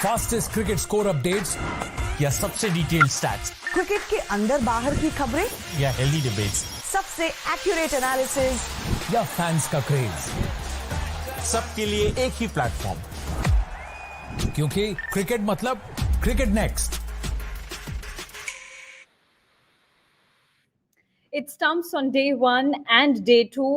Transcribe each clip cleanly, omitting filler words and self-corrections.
Fastest cricket score updates या सबसे detailed stats, cricket के अंदर बाहर की खबरें या हेल्दी डिबेट्स, सबसे एक्यूरेट एनालिसिस या फैंस का क्रेज, सबके लिए एक ही प्लेटफॉर्म, क्योंकि क्रिकेट मतलब cricket next. It stumps on day one and day two.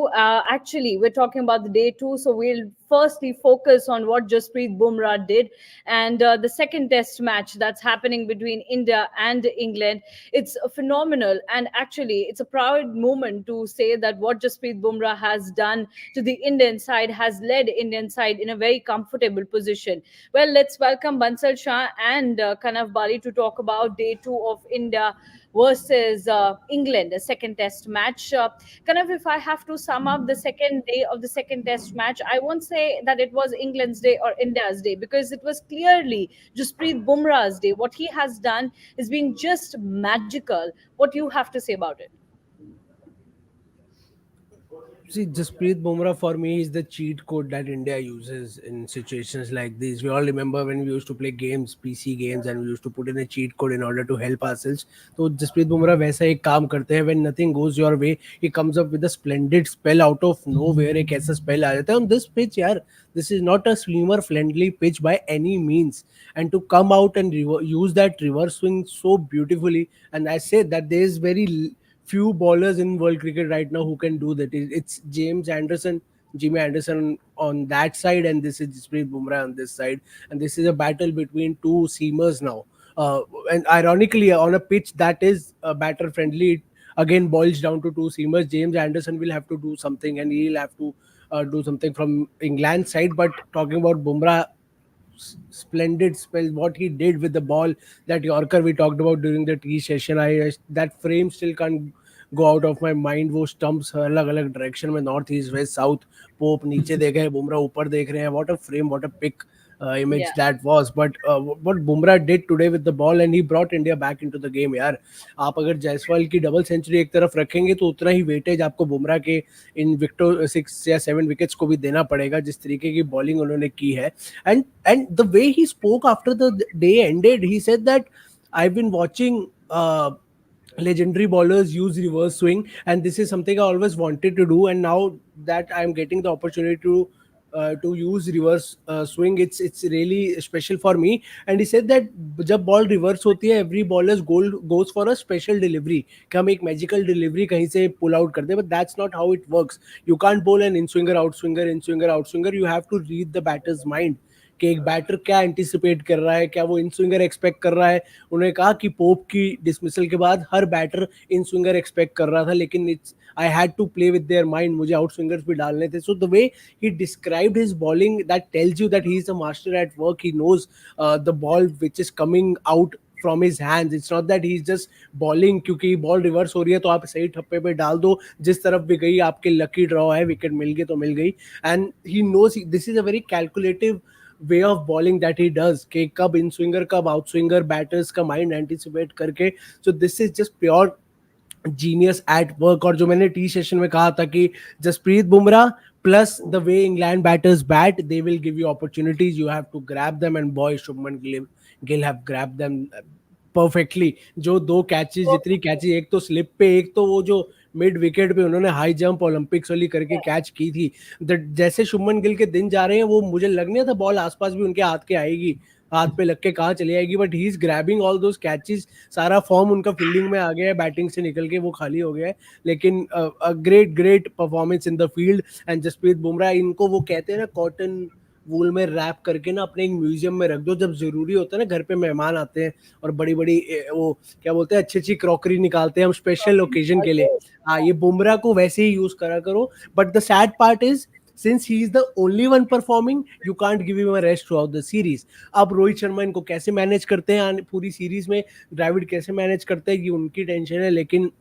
Actually, we're talking about the day two, so we'll firstly focus on what Jasprit Bumrah did and the second test match that's happening between India and England. It's phenomenal, and actually, it's a proud moment to say that what Jasprit Bumrah has done to the Indian side has led Indian side in a very comfortable position. Well, let's welcome Bansal Shah and Kanav Bali to talk about day two of India versus England, a second test match. Kanav, if I have to sum up the second day of the second test match, I won't say that it was England's day or India's day because it was clearly Jasprit Bumrah's day. What he has done is being just magical. What do you have to say about it? See, Jasprit Bumrah for me is the cheat code that India uses in situations like this. We all remember when we used to play games, PC games, and we used to put in a cheat code in order to help ourselves. So Jasprit Bumrah वैसा एक काम करते हैं. When nothing goes your way, he comes up with a splendid spell out of nowhere. एक ऐसा spell आ जाता है on this pitch, यार. This is not a swimmer-friendly pitch by any means. And to come out and use that reverse swing so beautifully, and I say that there is very few bowlers in world cricket right now who can do that. It's Jimmy Anderson on that side, and this is Jasprit Bumrah on this side, and this is a battle between two seamers now. And ironically, on a pitch that is batter friendly, it again boils down to two seamers. James Anderson will have to do something, and he'll have to do something from England's side. But talking about Bumrah, splendid spell what he did with the ball, that Yorker we talked about during the tea session, I that frame still can't go out of my mind. वो stumps अलग अलग direction में, north east west south, Pope नीचे देख रहे हैं, बुमराह ऊपर देख रहे हैं. What a frame, what a pick image Yeah. that was. But what Bumrah did today with the ball, and he brought India back into the game. यार आप अगर जायसवाल की डबल सेंचुरी एक तरफ रखेंगे तो उतना ही वेटेज आपको बुमराह के इन विकेटों 6 या 7 विकेट्स को भी देना पड़ेगा, जिस तरीके की बॉलिंग उन्होंने की है. And the way he spoke after the day ended, he said that I've been watching legendary bowlers use reverse swing, and this is something I always wanted to do, and now that I'm getting the opportunity to use reverse swing, it's really special for me. And he said that जब ball reverse होती है, every bowler's goal goes for a special delivery, कि हम एक magical delivery कहीं से pull out कर दे. But that's not how it works. You can't bowl an in swinger out swinger in swinger out swinger. You have to read the batter's mind कि एक batter क्या anticipate कर रहा है, क्या वो इन स्विंगर एक्सपेक्ट कर रहा है. उन्होंने कहा कि पोप की डिसमिसल के बाद हर बैटर इन स्विंगर एक्सपेक्ट कर रहा था, लेकिन it's I had to play with their mind, मुझे आउट स्विंगर्स भी डालने थे. So the way he described his bowling, that tells you that he is a master at work. He knows the ball which is coming out from his hands. It's not that he's just bowling क्योंकि ball reverse हो रही है तो आप सही ठप्पे पे डाल दो, जिस तरफ भी गई आपके लकी ड्रॉ है, विकेट मिल गई तो मिल गई. And he knows this is a very calculative way of bowling that he does, कि कब इन स्विंगर कब आउट स्विंगर, बैटर्स का माइंड एंटिसिपेट करके. So this is just pure genius at work. और जो मैंने टी सेशन में कहा था कि Jasprit Bumrah plus the way England batters bat, they will give you opportunities. You have to grab them, and boy, Shubman Gill have grabbed them perfectly. जो दो catches, जितनी कैचेस, एक तो स्लिप पे, एक तो वो जो मिड विकेट पे उन्होंने हाई जंप ओलंपिक्स वाली करके कैच की थी. जैसे शुभमन गिल के दिन जा रहे हैं, वो मुझे लग नहीं था बॉल आसपास भी उनके हाथ के आएगी, हाथ पे लग के कहाँ चली आएगी. But he is grabbing all those catches. सारा फॉर्म उनका फील्डिंग में आ गया है, बैटिंग से निकल के वो खाली हो गया है. लेकिन great performance in the field. And Jasprit Bumrah, इनको वो कहते हैं ना, कॉटन वूल में रैप करके ना अपने एक म्यूजियम में रख दो. जब जरूरी होता है ना, घर पे मेहमान आते हैं और बड़ी बड़ी वो क्या बोलते हैं, अच्छी अच्छी क्रॉकरी निकालते हैं हम स्पेशल ओकेजन के लिए. हाँ, ये बुमराह को वैसे ही यूज करा करो. But the sad part is, since he is the only one performing, you can't give him a rest throughout the series. अब रोहित शर्मा इनको कैसे मैनेज करते हैं पूरी सीरीज में, द्रविड़ कैसे मैनेज करते हैं, ये उनकी टेंशन है. लेकिन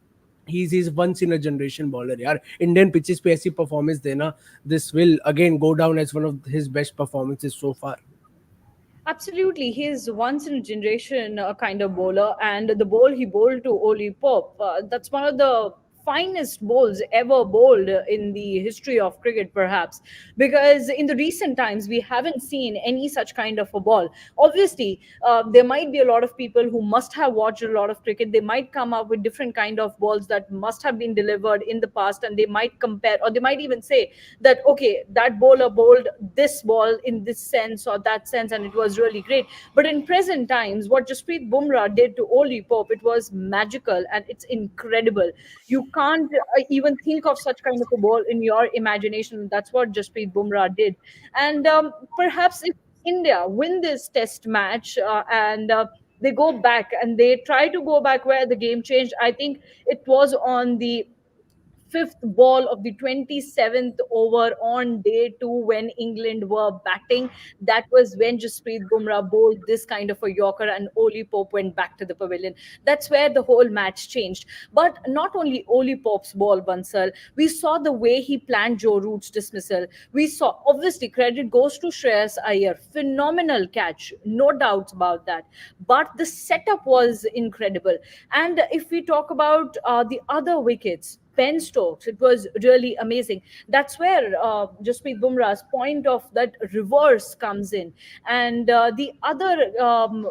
he is once in a generation bowler यार. इंडियन पिचेस पे ऐसी परफॉर्मेंस देना, this will again go down as one of his best performances so far. Absolutely, he is once in a generation kind of bowler, and the ball he bowled to Ollie Pope, that's one of the finest bowls ever bowled in the history of cricket, perhaps, because in the recent times we haven't seen any such kind of a ball. Obviously, there might be a lot of people who must have watched a lot of cricket. They might come up with different kind of balls that must have been delivered in the past, and they might compare, or they might even say that, okay, that bowler bowled this ball in this sense or that sense, and it was really great. But in present times, what Jasprit Bumrah did to Ollie Pope, it was magical and it's incredible. You can't even think of such kind of a ball in your imagination. That's what Jasprit Bumrah did. And perhaps if India win this test match, and they go back and they try to go back where the game changed, I think it was on the fifth ball of the 27th over on day two when England were batting. That was when Jasprit Bumrah bowled this kind of a Yorker and Ollie Pope went back to the pavilion. That's where the whole match changed. But not only Ollie Pope's ball, Bansal, we saw the way he planned Joe Root's dismissal. We saw, obviously, credit goes to Shreyas Iyer. Phenomenal catch, no doubts about that. But the setup was incredible. And if we talk about the other wickets, Ben Stokes, it was really amazing. That's where Jasprit Bumrah's point of that reverse comes in, and the other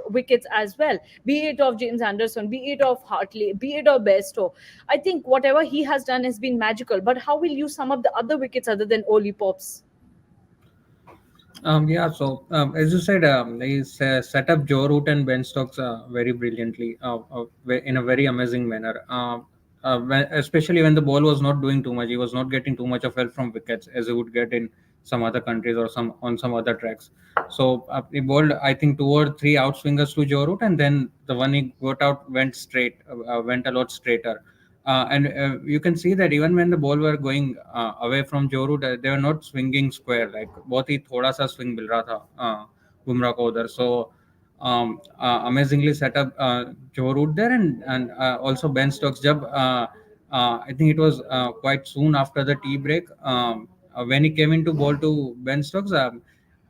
wickets as well, be it of James Anderson, be it of Hartley, be it of Bairstow. I think whatever he has done has been magical. But how will you sum up the other wickets other than Ollie Pope's? Yeah, so as you said, he set up Joe Root and Ben Stokes very brilliantly, in a very amazing manner. Especially when the ball was not doing too much, he was not getting too much of help from wickets as he would get in some other countries or some other tracks. So he bowled, I think, 2 or 3 outswingers to Joe Root, and then the one he got out went straight, went a lot straighter. And you can see that even when the ball were going away from Joe Root, they were not swinging square. Like बहुत ही थोड़ा सा swing मिल रहा था बुमराह को उधर. So amazingly set up Joe Root there, and also Ben Stokes. जब I think it was quite soon after the tea break, when he came into ball to Ben Stokes,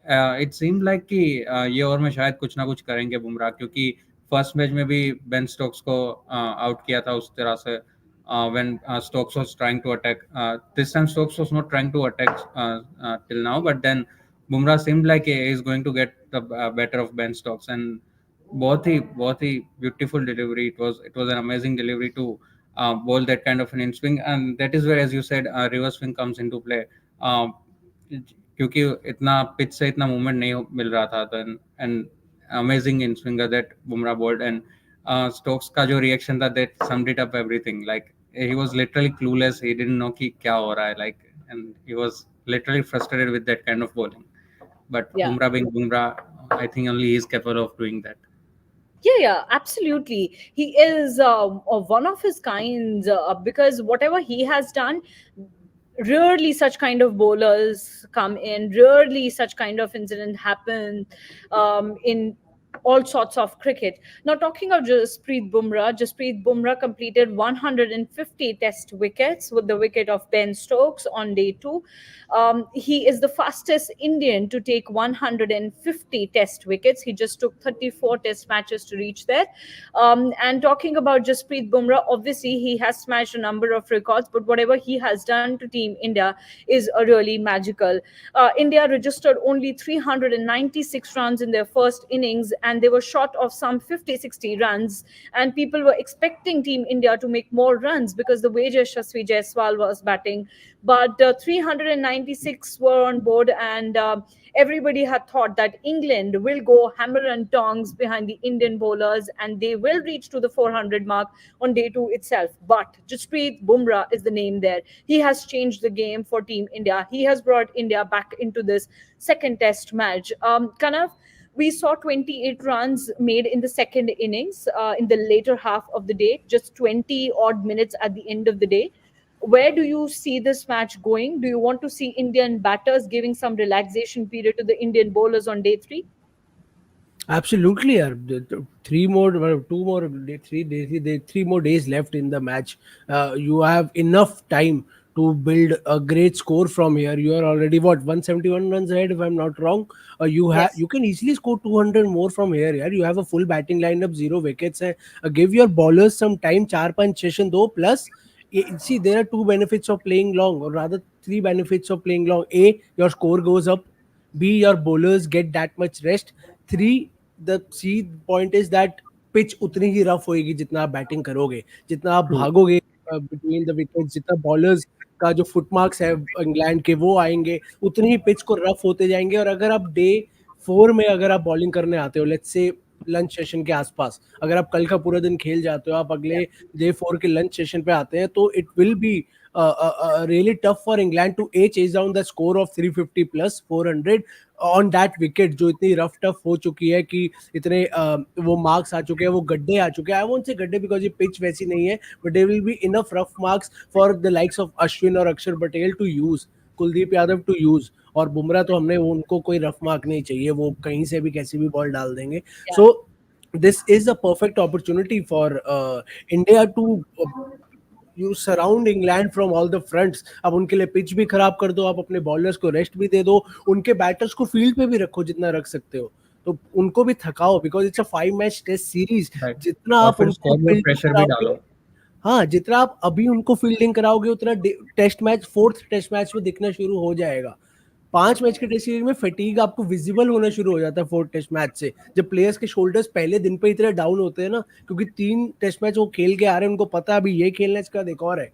it seemed like कि ये over में शायद कुछ ना कुछ करेंगे बुमराह, क्योंकि फर्स्ट मैच में भी बेन स्टोक्स को आउट किया था उस तरह से when Stokes was trying to attack. This time Stokes was not trying to attack till now, but then Bumrah seemed like he is going to get the better of Ben Stokes, and बहुत ही beautiful delivery. It was an amazing delivery to bowl that kind of an in swing, and that is where, as you said, reverse swing comes into play. क्योंकि इतना pitch से इतना movement नहीं मिल रहा था, तो and amazing inswinger that Bumrah bowled. And Stokes का जो रिएक्शन था, that summed it up everything. Like he was literally clueless, he didn't know कि क्या हो रहा है, like, and he was literally frustrated with that kind of bowling. But Yeah. Bumrah being Bumrah, I think only he is capable of doing that. Yeah, absolutely. He is one of his kinds, because whatever he has done, rarely such kind of bowlers come in, rarely such kind of incident happen in all sorts of cricket. Now, talking of Jasprit Bumrah completed 150 test wickets with the wicket of Ben Stokes on day two. He is the fastest Indian to take 150 test wickets. He just took 34 test matches to reach there. And talking about Jasprit Bumrah, obviously he has smashed a number of records, but whatever he has done to Team India is really magical. India registered only 396 runs in their first innings, and they were short of some 50-60 runs. And people were expecting Team India to make more runs because the way Yashasvi Jaiswal was batting. But 396 were on board, and everybody had thought that England will go hammer and tongs behind the Indian bowlers and they will reach to the 400 mark on day two itself. But Jasprit Bumrah is the name there. He has changed the game for Team India. He has brought India back into this second test match. Kanav, we saw 28 runs made in the second innings in the later half of the day, just 20 odd minutes at the end of the day. Where do you see this match going? Do you want to see Indian batters giving some relaxation period to the Indian bowlers on day three? Absolutely, yeah. Three more, two more, 3 days, 3 more days left in the match. You have enough time to build a great score from here. You are already what 171 runs ahead, if I'm not wrong. Yes. You can easily score 200 more from here. Yeah, you have a full batting lineup, 0 wickets. Give your bowlers some time. 4-5 session do plus. See, there are two benefits of playing long, or rather three benefits of playing long. A, your score goes up. B, your bowlers get that much rest. Three, the C point is that pitch उतनी ही rough होएगी जितना आप batting करोगे, जितना आप True. भागोगे between the wickets, जितना bowlers का जो फुटमार्क्स है इंग्लैंड के वो आएंगे, उतनी ही पिच को रफ होते जाएंगे। और अगर आप डे 4 में अगर आप बॉलिंग करने आते हो, लेट्स से लंच सेशन के आसपास, अगर आप कल का पूरा दिन खेल जाते हो, आप अगले डे 4 के लंच सेशन पे आते हैं, तो it will be really tough for England to chase down the score of 350 plus 400 on that wicket जो इतनी रफ टफ हो चुकी है कि इतने वो मार्क्स आ चुके हैं, वो गड्ढे आ चुके हैं। आई वोंट से गड्ढे बिकॉज ये पिच वैसी नहीं है, but there will be enough rough marks for the likes of Ashwin और Axar Patel to use, Kuldeep Yadav to use. और बुमराह तो हमने उनको कोई रफ मार्क नहीं चाहिए, वो कहीं से भी कैसी भी बॉल डाल देंगे। So this is a perfect opportunity for India to you surround England from all the fronts. अब उनके लिए पिच भी खराब कर दो, आप अपने बॉलर्स को रेस्ट भी दे दो, उनके बैटर्स को फील्ड पे भी रखो जितना रख सकते हो, तो उनको भी थकाओ, because it's a 5 match test series. Right. जितना और आप फिर उनको स्कोर फील्डिंग प्रेशर भी कराओगे, डालो। हाँ, जितना आप अभी उनको फील्डिंग कराओगे उतना test match, fourth test match में दिखना शुरू हो जाएगा। 5 मैच के टेस्ट सीरीज में फटीग आपको विजिबल होना शुरू हो जाता है फोर्थ टेस्ट मैच से, जब प्लेयर्स के शोल्डर्स पहले दिन पे इतने डाउन होते हैं ना, क्योंकि 3 टेस्ट मैच वो खेल के आ रहे हैं, उनको पता है अभी ये खेलना है, इसका बाद एक और है।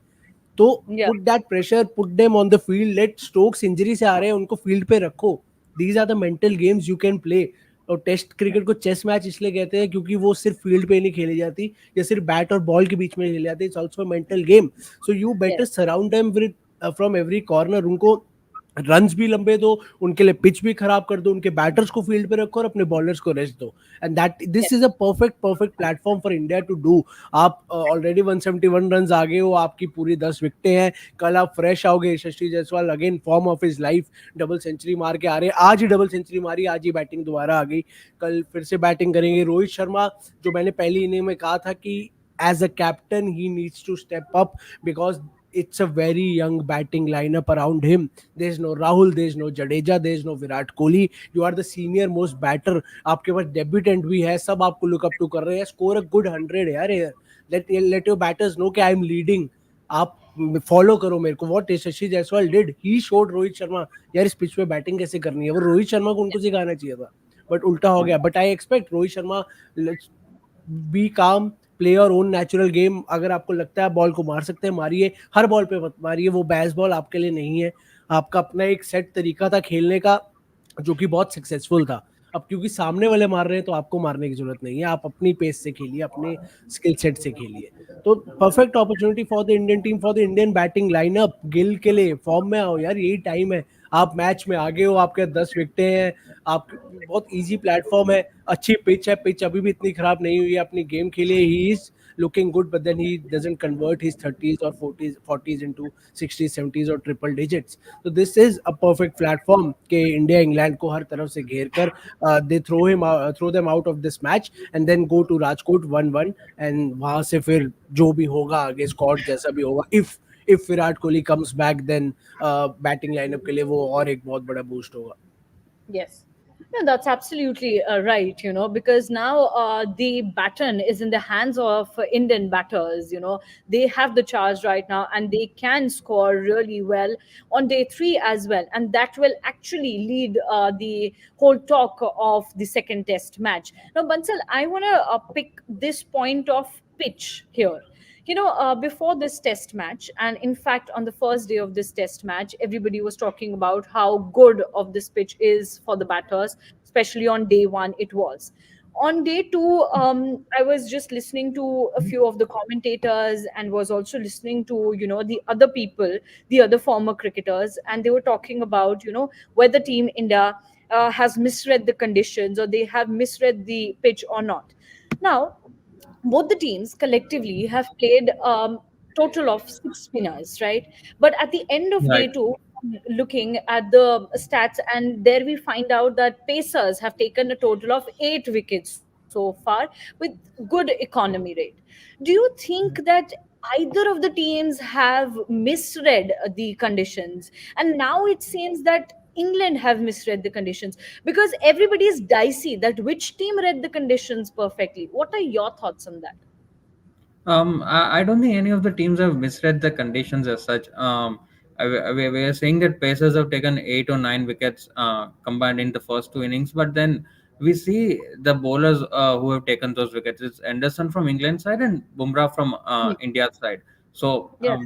तो Yeah. Put that pressure, put them on the field, let Stokes injury से आ रहे हैं उनको फील्ड पे रखो। These are the mental games you can play. और टेस्ट क्रिकेट को चेस मैच इसलिए कहते हैं क्योंकि वो सिर्फ फील्ड पे नहीं खेली जाती, या सिर्फ बैट और बॉल के बीच में खेली जाती, it's also mental game. So you better Yes. Surround them with from every corner, उनको रन्स भी लंबे दो, उनके लिए पिच भी खराब कर दो, उनके बैटर्स को फील्ड पे रखो और अपने बॉलर्स को रेस्ट दो। And that this is a perfect platform for India to do. आप ऑलरेडी 171 रन आ गए हो, आपकी पूरी 10 विकेटें हैं, कल आप फ्रेश आओगे, Yashasvi Jaiswal again form of his life, double century मार के आ रहे हैं, आज ही डबल सेंचुरी मारी, आज ही बैटिंग दोबारा आ गई, कल फिर से बैटिंग करेंगे। रोहित शर्मा, जो मैंने पहली इनिंग में कहा था कि as a captain he needs to step up, because it's a very young batting lineup around him. There's no Rahul, there's no Jadeja, there's no Virat Kohli. You are the senior most batter. आपके पास debutant भी है, सब आपको look up to कर रहे हैं। Score a good 100 यार, let your batters know कि I'm leading. आप फॉलो करो मेरे को। What Yashasvi Jaiswal did, he showed Rohit Sharma यार इस पिच पे बैटिंग कैसे करनी है। वो रोहित शर्मा को उनको सिखाना चाहिए था, बट उल्टा हो गया। But I expect Rohit Sharma be calm, play और ओन नेचुरल गेम। अगर आपको लगता है बॉल को मार सकते हैं, मारिए, हर बॉल पे मत मारिए, वो बैस बॉल आपके लिए नहीं है। आपका अपना एक सेट तरीका था खेलने का जो कि बहुत सक्सेसफुल था। अब क्योंकि सामने वाले मार रहे हैं तो आपको मारने की जरूरत नहीं है, आप अपनी पेस से खेलिए, अपने स्किल सेट से खेलिए। तो perfect opportunity for the Indian team, for the Indian batting lineup. Gill के लिए फॉर्म में आओ यार, यही टाइम है। आप मैच में आगे हो, आपके 10 विकेटें हैं, आप बहुत इजी प्लेटफॉर्म है, अच्छी पिच है, पिच अभी भी इतनी खराब नहीं हुई है, अपनी गेम खेलिए। He is looking good, but then he doesn't convert his 30s or 40s into 60s 70s or triple digits. So this is a perfect platform कि इंडिया इंग्लैंड को हर तरफ से घेर कर they throw them out of this match and then go to Rajkot 1-1, and वहां से फिर जो भी होगा आगे स्क्वाड जैसा भी होगा, if Virat Kohli comes back, then batting lineup के लिए वो और एक बहुत बड़ा बूस्ट होगा। Yes. No, that's absolutely right, because now the baton is in the hands of Indian batters. They have the charge right now and they can score really well on day three as well. And that will actually lead the whole talk of the second test match. Now, Bansal, I want to pick this point of pitch here. Before this test match, and in fact, on the first day of this test match, everybody was talking about how good of this pitch is for the batters, especially on day one, it was. On day two, I was just listening to a few of the commentators and was also listening to, the other people, the other former cricketers, and they were talking about, whether Team India has misread the conditions or they have misread the pitch or not. Now, both the teams collectively have played total of six spinners, right? But at the end of day Right. two, looking at the stats, and there we find out that Pacers have taken a total of 8 wickets so far with good economy rate. Do you think that either of the teams have misread the conditions, and now it seems that England have misread the conditions, because everybody is dicey that which team read the conditions perfectly? What are your thoughts on that? I don't think any of the teams have misread the conditions as such. We are saying that Pacers have taken 8 or 9 wickets combined in the first 2 innings, but then we see the bowlers who have taken those wickets. It's Anderson from England side and Bumrah from Hmm. India side. So Yeah.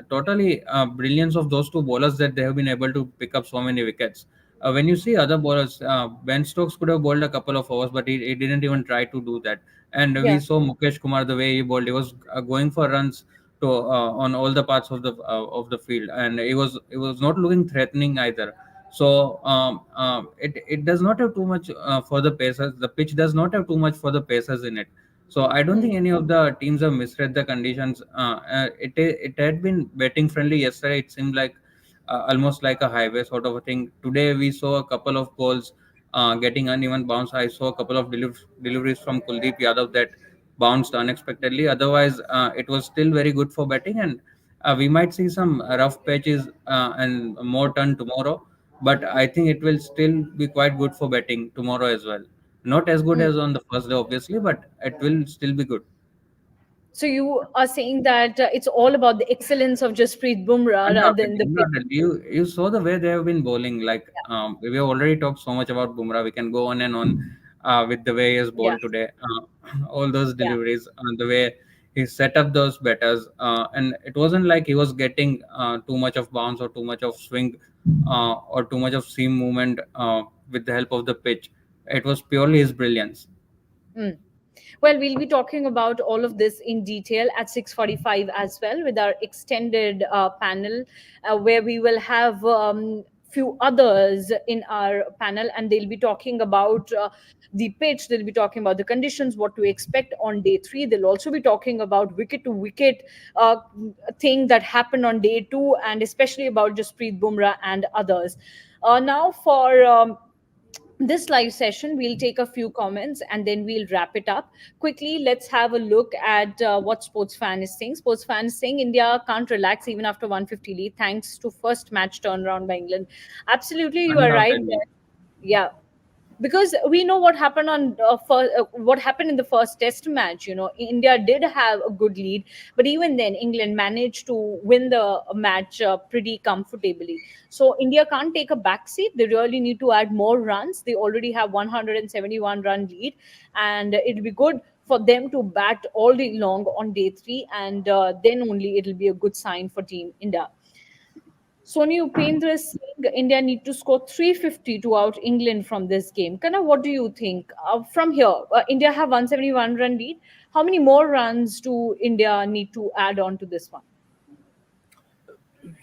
totally brilliance of those two bowlers that they have been able to pick up so many wickets. When you see other bowlers, Ben Stokes could have bowled a couple of overs, but he didn't even try to do that. And we Yeah. saw Mukesh Kumar the way he bowled. He was going for runs to on all the parts of the field, and it was not looking threatening either. So it does not have too much for the Pacers. The pitch does not have too much for the Pacers in it. So I don't Hmm. think any of the teams have misread the conditions. It had been betting friendly yesterday. It seemed like almost like a highway sort of a thing. Today we saw a couple of balls getting uneven bounce. I saw a couple of deliveries from Kuldeep Yadav that bounced unexpectedly. Otherwise, it was still very good for betting, and we might see some rough patches and more turn tomorrow. But I think it will still be quite good for betting tomorrow as well. Not as good Hmm. as on the first day, obviously, but it will still be good. So you are saying that it's all about the excellence of Jasprit Bumrah rather than Undoubtedly, the pitch. undoubtedly. You saw the way they have been bowling. Like we have already talked so much about Bumrah. We can go on and on with the way he has Yeah. bowled today. All those Yeah. deliveries, the way he set up those batters, and it wasn't like he was getting too much of bounce or too much of swing or too much of seam movement with the help of the pitch. It was purely his brilliance. Mm. Well, we'll be talking about all of this in detail at 6:45 as well with our extended panel, where we will have few others in our panel, and they'll be talking about the pitch. They'll be talking about the conditions, what to expect on day three. They'll also be talking about wicket to wicket thing that happened on day two, and especially about Jasprit Bumrah and others. Now for this live session, we'll take a few comments and then we'll wrap it up quickly. Let's have a look at what sports fan is saying. Sports fan is saying India can't relax even after 150 lead thanks to first match turnaround by England. Absolutely, you are right Undoubtedly. there. Yeah, because we know what happened on what happened in the first test match. India did have a good lead, but even then England managed to win the match pretty comfortably. So India can't take a backseat. They really need to add more runs. They already have 171 run lead, and it'll be good for them to bat all day long on day three, and then only it'll be a good sign for team India. Sony Upendra is saying India need to score 350 to out England from this game. Kana, what do you think? From here, India have 171 run lead. How many more runs do India need to add on to this one?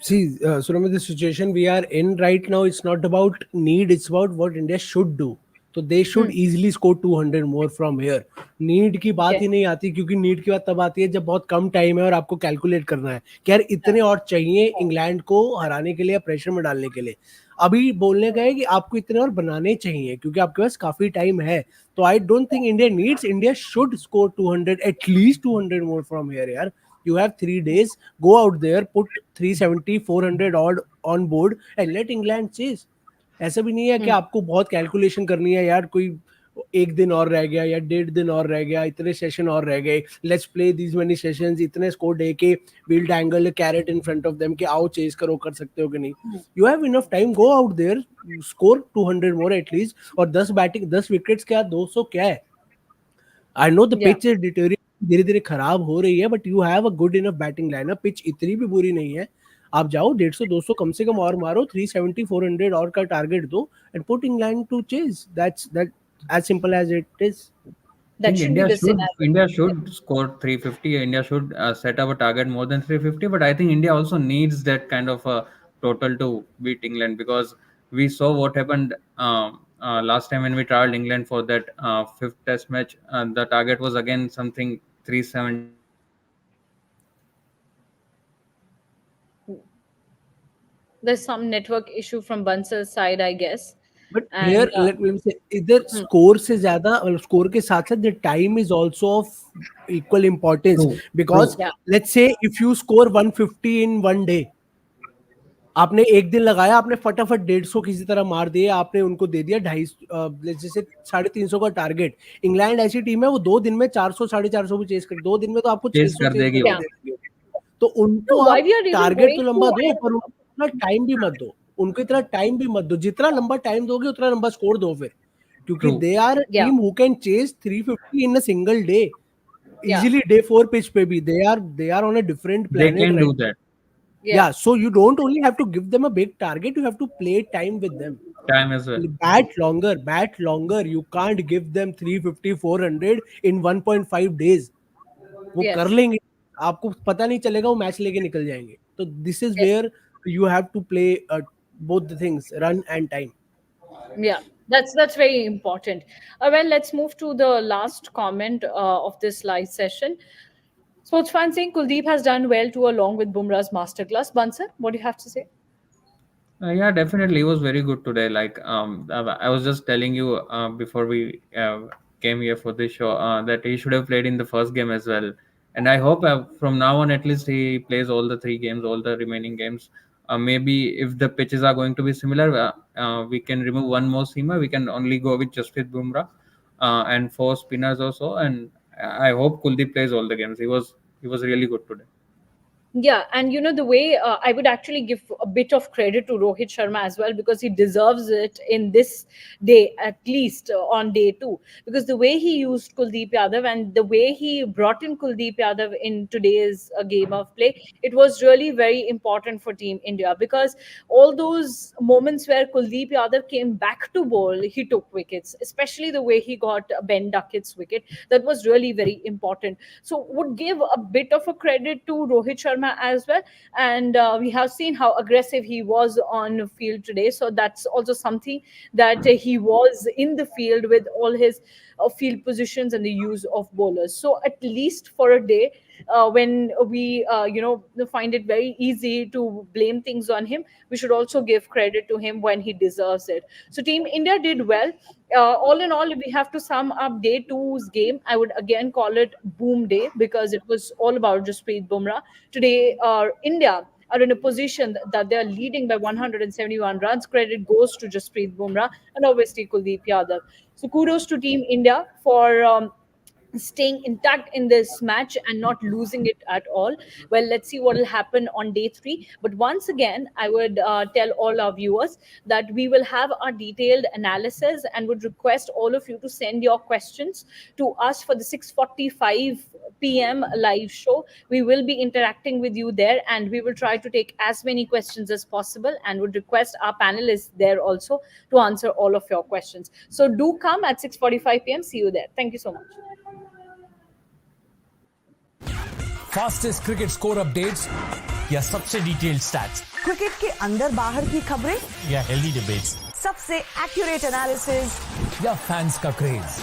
See, Surama, the situation we are in right now, it's not about need, it's about what India should do. तो they should Hmm. Easily score 200 more from here. Need की बात Okay. ही नहीं आती, क्योंकि need की बात तब आती है जब बहुत कम टाइम है और आपको कैलकुलेट करना है कि यार इतने और चाहिए इंग्लैंड को हराने के लिए या प्रेशर में डालने के लिए. अभी बोलने का है कि आपको इतने और बनाने चाहिए क्योंकि आपके पास काफी टाइम है. तो I don't think India needs, India should score 200, at least 200 more from here यार. You have 3 days, go out there, put 370 400 odd on board and let England chase. ऐसा भी नहीं है कि Hmm. आपको बहुत कैलकुलेशन करनी है यार, कोई एक दिन और रह गया या 1.5 दिन और रह गया, इतने सेशन और रह गए, let's play these many sessions, इतने स्कोर दे के will dangle carrot in front of them कि आओ चेस करो, कर सकते हो कि नहीं. You have enough time, go out there, score 200 more at least. और 10 विकेट्स क्या, 200 क्या है. I know the Yeah. Pitch is deteriorating, धीरे धीरे खराब हो रही है, but you have a good enough batting lineup. Pitch इतनी भी बुरी नहीं है. आप जाओ 150-200 कम से कम और मारो, 370 400 और का टारगेट दो and put England to chase. That as simple as it is. I That think should be the scenario. India should score 350. India should set up a target more than 350. But I think India also needs that kind of a total to beat England, because we saw what happened last time when we traveled England for that fifth Test match. The target was again something 370. There's some network issue from Bansal's side, I guess. But And here let me से, इधर hmm, score से ज्यादा, score के साथ साथ the time is also of equal importance. True, because true. yeah, let's say if you score 150 in one day, आपने एक दिन लगाया, आपने फटाफट 150 किसी तरह मार दिए, आपने उनको दे दिया 250 जैसे 350 का टारगेट। इंग्लैंड ऐसी टीम है वो 2 दिन में 400 450 भी चेस कर, 2 दिन में तो आपको चेस 600 कर चेस देगी करके वो। Yeah. दे देंगे। तो No, उनको why आप we are even target going तो लंबा to दो, पर उनको इतना टाइम भी मत दो, उनको इतना टाइम भी मत दो। जितना लंबा टाइम दोगे उतना लंबा स्कोर दो फिर, क्योंकि True. They are Yeah. Team who can chase 350 in a single day Yeah. Easily. Day 4 pitch पे भी they are on a different They planet can do right. that. Yeah, so you don't only have to give them a big target, you have to play time with them. Time as well. Bat longer. You can't give them 350, 400 in 1.5 days. वो कर Yes. लेंगे, आपको पता नहीं चलेगा, वो match लेके निकल जाएंगे। तो this is Yes. Where you have to play both the things, run and time. Yeah, that's very important. Well, let's move to the last comment of this live session. Sports fan saying Kuldeep has done well too, along with Bumrah's masterclass. Bansar, what do you have to say? Yeah, definitely. He was very good today. Like, I was just telling you before we came here for this show that he should have played in the first game as well. And I hope from now on, at least he plays all the 3 games, all the remaining games. Maybe if the pitches are going to be similar, we can remove one more seamer. We can only go with Jasprit Bumrah and 4 spinners also. And I hope Kuldeep plays all the games. He was really good today. Yeah, and you know the way I would actually give a bit of credit to Rohit Sharma as well, because he deserves it in this day, at least on day 2, because the way he used Kuldeep Yadav and the way he brought in Kuldeep Yadav in today's game of play, it was really very important for Team India, because all those moments where Kuldeep Yadav came back to bowl, he took wickets, especially the way he got Ben Duckett's wicket. That was really very important. So would give a bit of a credit to Rohit Sharma as well. And we have seen how aggressive he was on field today. So that's also something that he was in the field with all his field positions and the use of bowlers. So at least for a day, when we find it very easy to blame things on him, we should also give credit to him when he deserves it. So Team India did well. All in all, if we have to sum up day 2's game, I would again call it boom day, because it was all about Jasprit Bumrah. Today, India are in a position that they are leading by 171 runs. Credit goes to Jasprit Bumrah and obviously Kuldeep Yadav. So kudos to Team India for staying intact in this match and not losing it at all. Well, let's see what will happen on day 3. But once again, I would tell all our viewers that we will have our detailed analysis and would request all of you to send your questions to us for the 6:45 p.m. live show. We will be interacting with you there, and we will try to take as many questions as possible, and would request our panelists there also to answer all of your questions. So do come at 6:45 p.m. See you there. Thank you so much. Fastest cricket score updates या सबसे detailed stats cricket के अंदर बाहर की खबरें या healthy debates, सबसे accurate analysis या फैंस का क्रेज,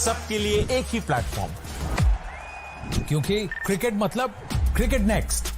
सबके लिए एक ही प्लेटफॉर्म, क्योंकि क्रिकेट मतलब क्रिकेट नेक्स्ट।